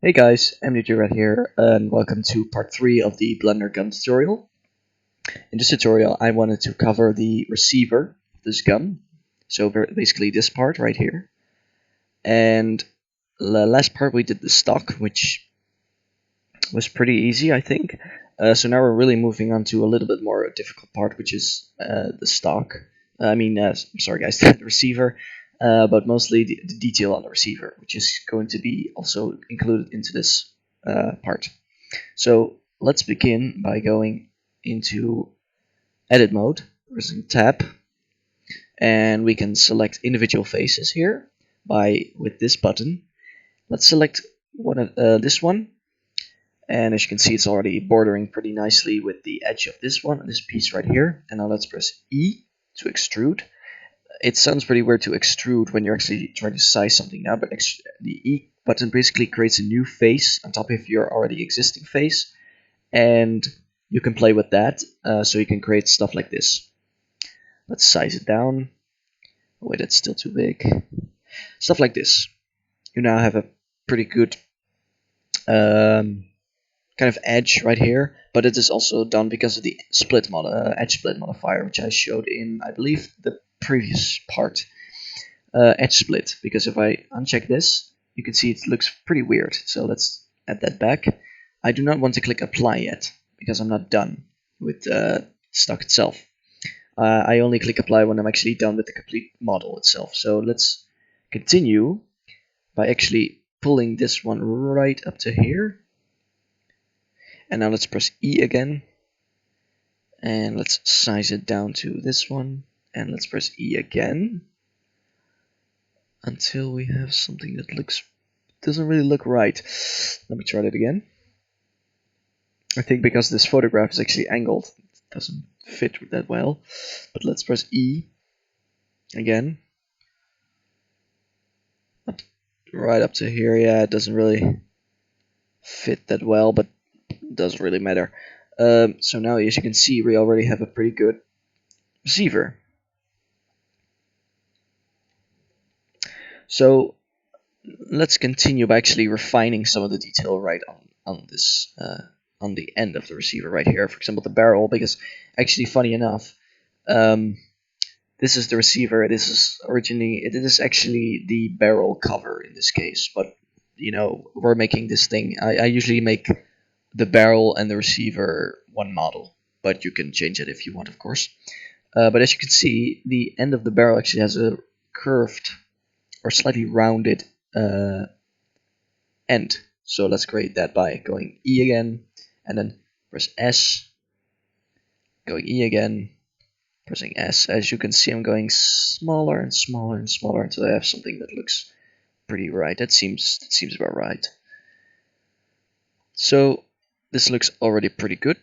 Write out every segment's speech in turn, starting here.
Hey guys, MDJ here, and welcome to part 3 of the Blender gun tutorial. In this tutorial, I wanted to cover the receiver of this gun, so basically this part right here. And the last part we did the stock, which was pretty easy, I think. So now we're really moving on to a little bit more difficult part, which is the stock. Sorry guys, the receiver, but mostly the detail on the receiver, which is going to be also included into this part. So let's begin by going into edit mode, pressing tab, and we can select individual faces here with this button. Let's select this one, and as you can see, it's already bordering pretty nicely with the edge of this one, this piece right here. And now let's press E to extrude. It sounds pretty weird to extrude when you're actually trying to size something now, but the E button basically creates a new face on top of your already existing face, and you can play with that, so you can create stuff like this. Let's size it down. Oh, wait, that's still too big. Stuff like this. You now have a pretty good kind of edge right here, but it is also done because of the edge split modifier, which I showed in, I believe, the previous part. Edge split, because if I uncheck this, you can see it looks pretty weird. So let's add that back. I do not want to click apply yet, because I'm not done with stock itself. I only click apply when I'm actually done with the complete model itself. So let's continue by actually pulling this one right up to here. And now let's press E again. And let's size it down to this one. And let's press E again until we have something that doesn't really look right. Let me try that again. I think because this photograph is actually angled, it doesn't fit that well. But let's press E again. Right up to here, yeah, it doesn't really fit that well, but it doesn't really matter. So now, as you can see, we already have a pretty good receiver. So let's continue by actually refining some of the detail right on this on the end of the receiver right here. For example, the barrel, because actually, funny enough, this is the receiver. This is actually the barrel cover in this case. But we're making this thing. I usually make the barrel and the receiver one model, but you can change it if you want, of course. But as you can see, the end of the barrel actually has a curved or slightly rounded end. So let's create that by going E again, and then press S, going E again, pressing S. As you can see, I'm going smaller and smaller and smaller until I have something that looks pretty right. That seems about right. So this looks already pretty good.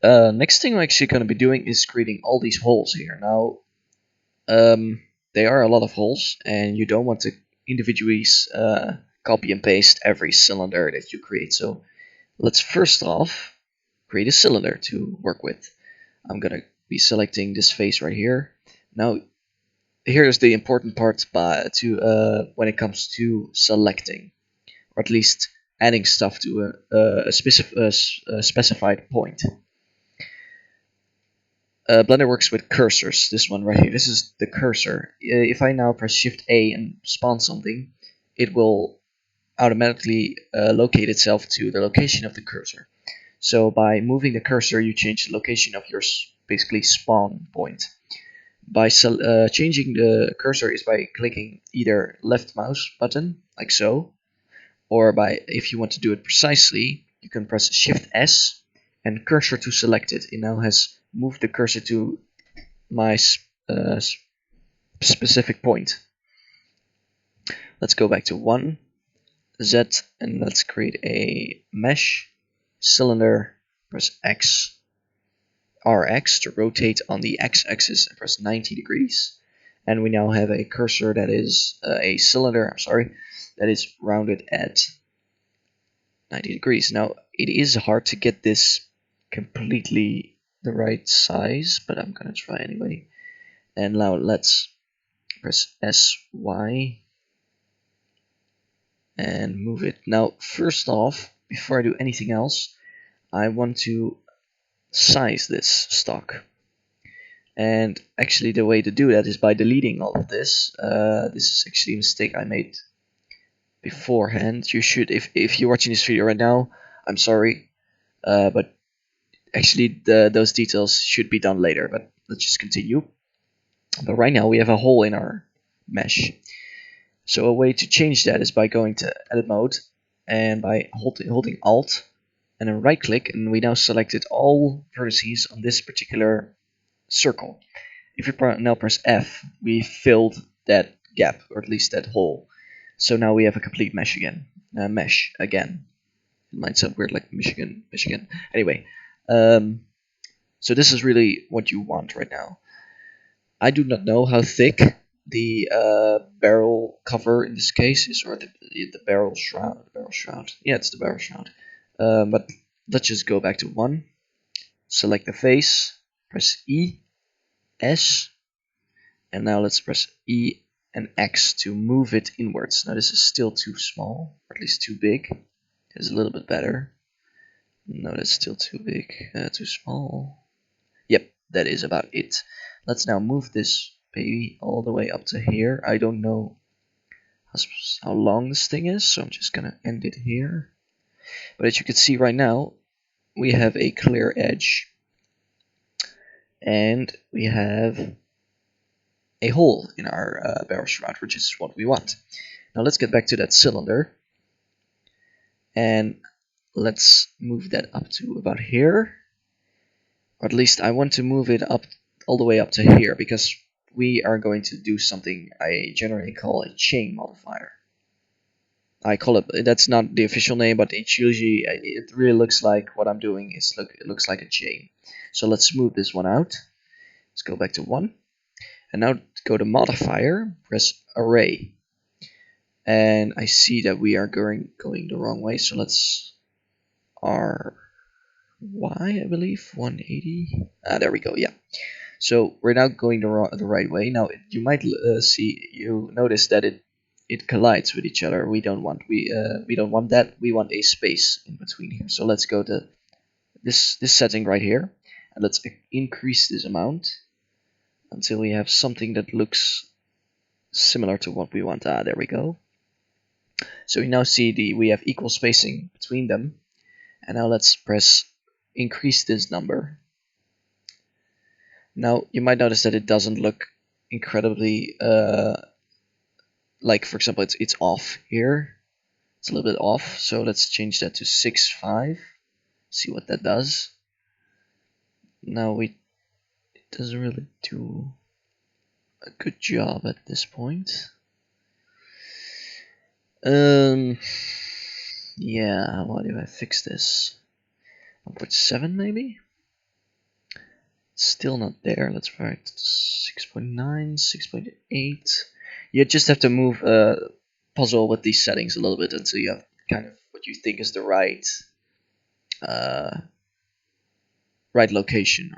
Next thing I'm actually going to be doing is creating all these holes here. Now, they are a lot of holes, and you don't want to individually copy and paste every cylinder that you create. So let's first off create a cylinder to work with. I'm going to be selecting this face right here. Now, here's the important part when it comes to selecting, or at least adding stuff to a specified point. Blender works with cursors. This one right here. This is the cursor. If I now press Shift A and spawn something, it will automatically locate itself to the location of the cursor. So by moving the cursor, you change the location of your basically spawn point. By changing the cursor is by clicking either left mouse button, like so, or if you want to do it precisely, you can press Shift S and cursor to select it. It now has moved the cursor to my specific point. Let's go back to 1, Z, and let's create a mesh cylinder. Press X, RX to rotate on the X-axis, and press 90 degrees. And we now have a cursor that is a cylinder, that is rounded at 90 degrees. Now, it is hard to get this completely the right size, but I'm gonna try anyway. And now let's press SY and move it. Now, first off, before I do anything else, I want to size this stock. And actually the way to do that is by deleting all of this. This is actually a mistake I made beforehand. You should, if you're watching this video right now, I'm sorry, but actually those details should be done later, but let's just continue. But right now we have a hole in our mesh. So a way to change that is by going to edit mode and by holding Alt and then right click, and we now selected all vertices on this particular circle. If you now press F, we filled that gap, or at least that hole. So now we have a complete mesh again. Mesh again. It might sound weird, like Michigan. Anyway, so this is really what you want right now. I do not know how thick the barrel cover in this case is, or the barrel shroud. Yeah, it's the barrel shroud. But let's just go back to 1. Select the face. Press E, S, and now let's press E and X to move it inwards. Now this is still too small, or at least too big. It's a little bit better. No, that's still too big, too small. Yep, that is about it. Let's now move this baby all the way up to here. I don't know how long this thing is, so I'm just gonna end it here. But as you can see right now, we have a clear edge, and we have a hole in our barrel shroud, which is what we want. Now let's get back to that cylinder, and let's move that up to about here. Or at least I want to move it up all the way up to here, because we are going to do something I generally call a chain modifier. I call it, that's not the official name, but it's usually, it really looks like what I'm doing is, it looks like a chain. So let's smooth this one out. Let's go back to 1. And now go to modifier, press array. And I see that we are going the wrong way, so let's RY, I believe, 180. There we go, yeah. So we're now going the right way. Now you might notice that it collides with each other. We don't want that. We want a space in between here. So let's go to this setting right here, and let's increase this amount until we have something that looks similar to what we want. There we go. So we now see we have equal spacing between them, and now let's press increase this number. Now you might notice that it doesn't look incredibly like, for example, it's off here. It's a little bit off, so let's change that to 6.5. See what that does. Now it doesn't really do a good job at this point. Yeah, how do I fix this? 1.7 maybe? Still not there. Let's write 6.9, 6.8. You just have to move puzzle with these settings a little bit until you have kind of what you think is the right location,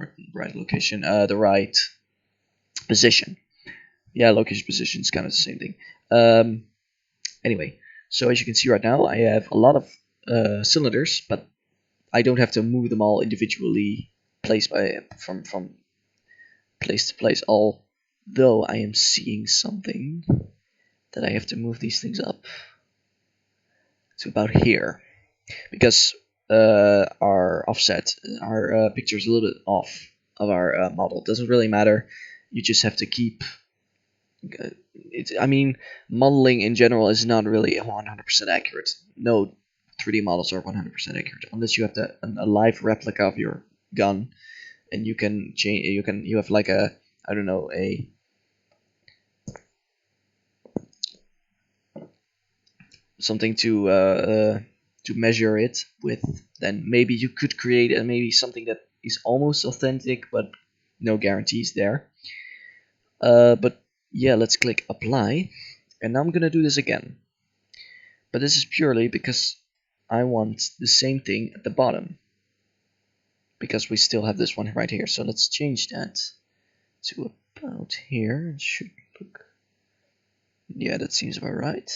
the right position. Yeah, location position is kind of the same thing. Anyway, so as you can see right now, I have a lot of cylinders, but I don't have to move them all individually from place to place, although I am seeing something that I have to move these things up to about here, because our offset, our picture is a little bit off of our model. It doesn't really matter. You just have to keep I mean, modeling in general is not really 100% accurate. No 3D models are 100% accurate unless you have a live replica of your gun, and you can change. You have like a, I don't know, something to measure it with. Then maybe you could create maybe something that is almost authentic, but no guarantees there. But yeah, let's click apply, and now I'm gonna do this again. But this is purely because I want the same thing at the bottom, because we still have this one right here. So let's change that to about here. It should look, yeah, that seems about right.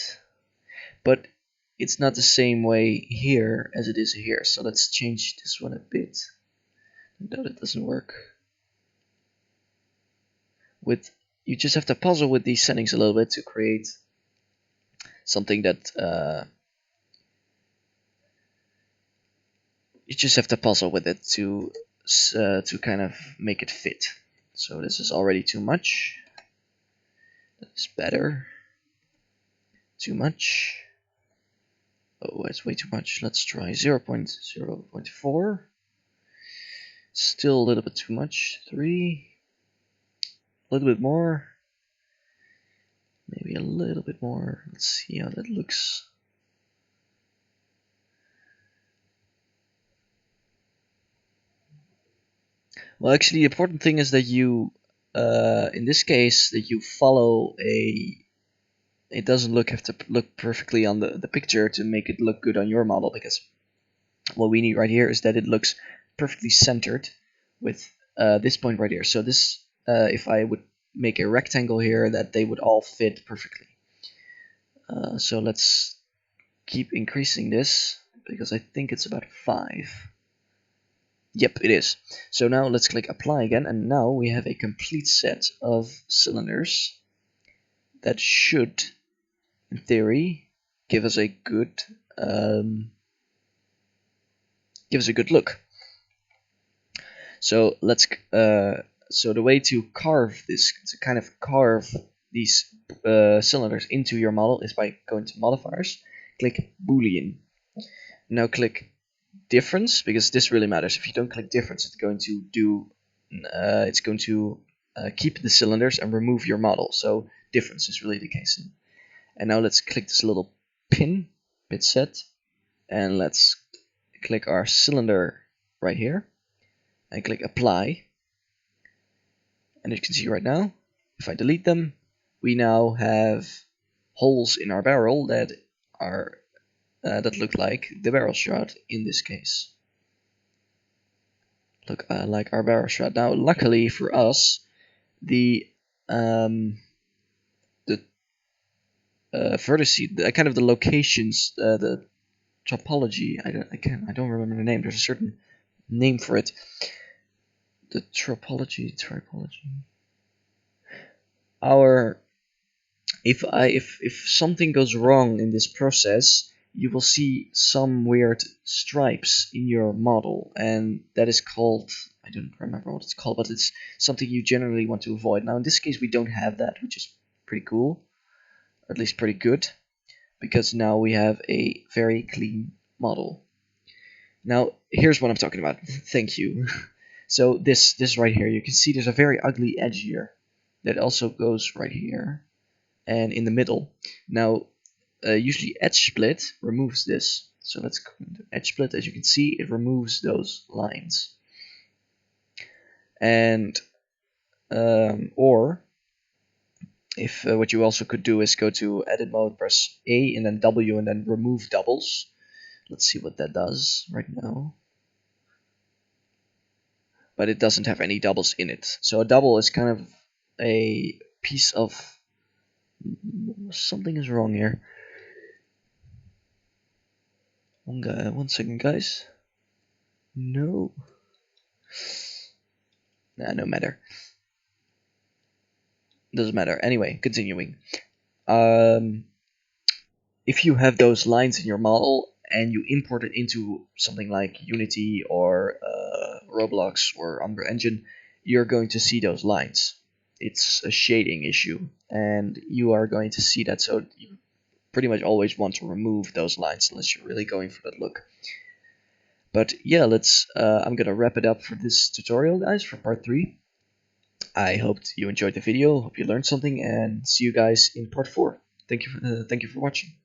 But it's not the same way here as it is here. So let's change this one a bit. No, that doesn't work. You just have to puzzle with these settings a little bit to create something that you just have to puzzle with it to kind of make it fit. So this is already too much. That's better. Too much. Oh, that's way too much. Let's try 0.0.4. Still a little bit too much. 3. A little bit more. Maybe a little bit more. Let's see how that looks. Well, actually, the important thing is that you, in this case, that you follow a. It doesn't have to look perfectly on the picture to make it look good on your model, because what we need right here is that it looks perfectly centered with this point right here. So this, if I would make a rectangle here, that they would all fit perfectly. So let's keep increasing this, because I think it's about 5. Yep, it is. So now let's click apply again, and now we have a complete set of cylinders that should, in theory, give us a good look. So let's so the way to carve this, to kind of carve these cylinders into your model, is by going to modifiers, click Boolean. Now click difference, because this really matters. If you don't click difference, it's going to keep the cylinders and remove your model. So difference is really the case. And now let's click this little pin, bit set, and let's click our cylinder right here and click apply. And as you can see right now, if I delete them, we now have holes in our barrel that are that look like the barrel shroud in this case. Look like our barrel shroud. Now, luckily for us, the vertices, kind of the locations, the topology. I don't remember the name. There's a certain name for it. The tripology. If something goes wrong in this process, you will see some weird stripes in your model, and that is called, I don't remember what it's called, but it's something you generally want to avoid. Now in this case we don't have that, which is pretty cool, or at least pretty good, because now we have a very clean model. Now here's what I'm talking about. Thank you. So this right here, you can see there's a very ugly edge here that also goes right here and in the middle. Now usually edge split removes this. So let's go into edge split. As you can see, it removes those lines. And or if what you also could do is go to edit mode, press A and then W and then remove doubles. Let's see what that does right now. But it doesn't have any doubles in it. So a double is kind of a piece of, something is wrong here. One second, guys. No. Nah, no matter. Doesn't matter. Anyway, continuing. If you have those lines in your model and you import it into something like Unity or Roblox or Unreal Engine, you're going to see those lines. It's a shading issue, and you are going to see that. So you pretty much always want to remove those lines unless you're really going for that look. But yeah, I'm gonna wrap it up for this tutorial, guys, for part 3. I hope you enjoyed the video, hope you learned something, and see you guys in part 4. Thank you for watching.